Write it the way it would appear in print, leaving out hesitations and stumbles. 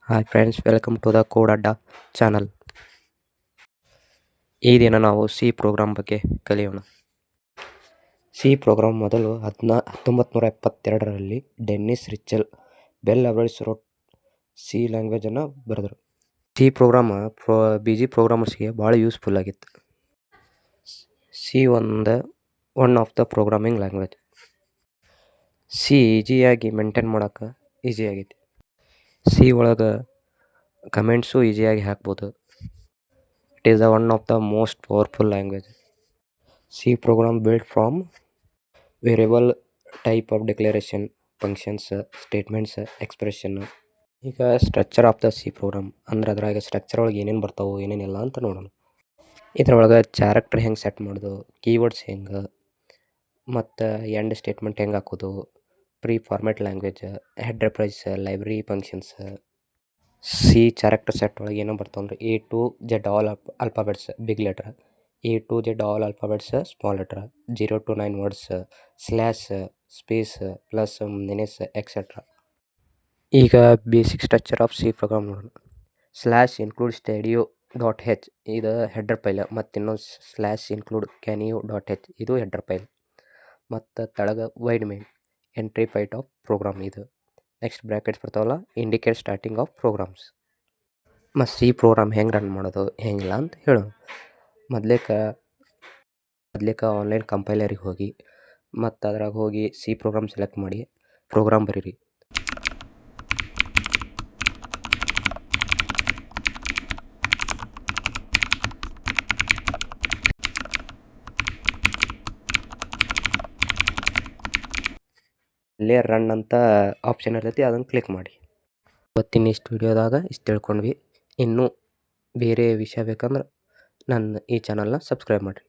Hi friends, welcome to the code Adda channel. ಈ ದಿನ ನಾವು ಸಿ ಪ್ರೋಗ್ರಾಮ್ ಬಗ್ಗೆ ಕಲಿಯೋಣ. ಸಿ ಪ್ರೋಗ್ರಾಮ್ ಮೊದಲು 1972ರಲ್ಲಿ ಡೆನ್ನಿಸ್ ರಿಚೆಲ್ ಬೆಲ್ ಲಾವ್ರೆನ್ಸ್ ರೋಟ್ ಸಿ ಲ್ಯಾಂಗ್ವೇಜನ್ನು ಬರೆದರು. ಸಿ ಪ್ರೋಗ್ರಾಮ್ ಬಿಜಿ ಪ್ರೋಗ್ರಾಮರ್ಸ್ಗೆ ಭಾಳ ಯೂಸ್ಫುಲ್ ಆಗಿತ್ತು. C one of the programming language. C ಈಜಿಯಾಗಿ ಮೇಂಟೈನ್ ಮಾಡೋಕೆ ಈಜಿ ಆಗೈತಿ. ಸಿ ಒಳಗೆ ಕಮೆಂಟ್ಸು ಈಸಿಯಾಗಿ ಹಾಕ್ಬೋದು. It is one of the most powerful language. C program built from variable type of declaration, functions, statements, expression. ಈಗ structure of the C program ಅಂದ್ರೆ ಅದ್ರಾಗ structure ಒಳಗೆ ಏನೇನು ಬರ್ತಾವೆ ಏನೇನಿಲ್ಲ ಅಂತ ನೋಡೋಣ. ಇದ್ರೊಳಗೆ ಕ್ಯಾರೆಕ್ಟರ್ ಹೆಂಗೆ ಸೆಟ್ ಮಾಡೋದು, ಕೀವರ್ಡ್ಸ್ ಹೆಂಗೆ, ಮತ್ತು ಎಂಡ್ ಸ್ಟೇಟ್ಮೆಂಟ್ ಹೆಂಗೆ ಹಾಕೋದು, pre format language, header price, library functions. C character set ಒಳಗೆ ಏನೋ ಬರ್ತಾವೆ ಅಂದರೆ A to Z all alphabets big letter, A to Z all alphabets small letter, 0 to 9 words, slash, space, plus, minus, etcetera. ಈಗ basic structure of C program ನೋಡೋಣ. Slash include studio dot h ಇದು header file, ಮತ್ತು ಇನ್ನೊಂದು slash include conio dot h ಇದು header file, ಮತ್ತು ತೆಳಗೆ void main entry point of program ಇದು. Next brackets ಬರ್ತಾವಲ್ಲ, ಇಂಡಿಕೇಟ್ ಸ್ಟಾರ್ಟಿಂಗ್ ಆಫ್ ಪ್ರೋಗ್ರಾಮ್ಸ್. ಮತ್ತು ಸಿ ಪ್ರೋಗ್ರಾಮ್ ಹೆಂಗೆ ರನ್ ಮಾಡೋದು ಹೆಂಗಿಲ್ಲ ಅಂತ ಹೇಳೋಣ. ಮೊದಲೇಕ ಆನ್ಲೈನ್ ಕಂಪೈಲರಿಗೆ ಹೋಗಿ ಮತ್ತು ಅದ್ರಾಗ ಹೋಗಿ ಸಿ ಪ್ರೋಗ್ರಾಮ್ ಸೆಲೆಕ್ಟ್ ಮಾಡಿ ಪ್ರೋಗ್ರಾಮ್ ಬರೀರಿ. ಅಲ್ಲೇ ರನ್ ಅಂತ ಆಪ್ಷನ್ ಇರ್ತೈತಿ, ಅದನ್ನು ಕ್ಲಿಕ್ ಮಾಡಿ. ಇವತ್ತಿನ ಇಷ್ಟು ವಿಡಿಯೋದಾಗ ಇಷ್ಟು ತಿಳ್ಕೊಂಡ್ವಿ. ಇನ್ನೂ ಬೇರೆ ವಿಷಯ ಬೇಕಂದ್ರೆ ನನ್ನ ಈ ಚಾನಲ್ನ ಸಬ್ಸ್ಕ್ರೈಬ್ ಮಾಡಿರಿ.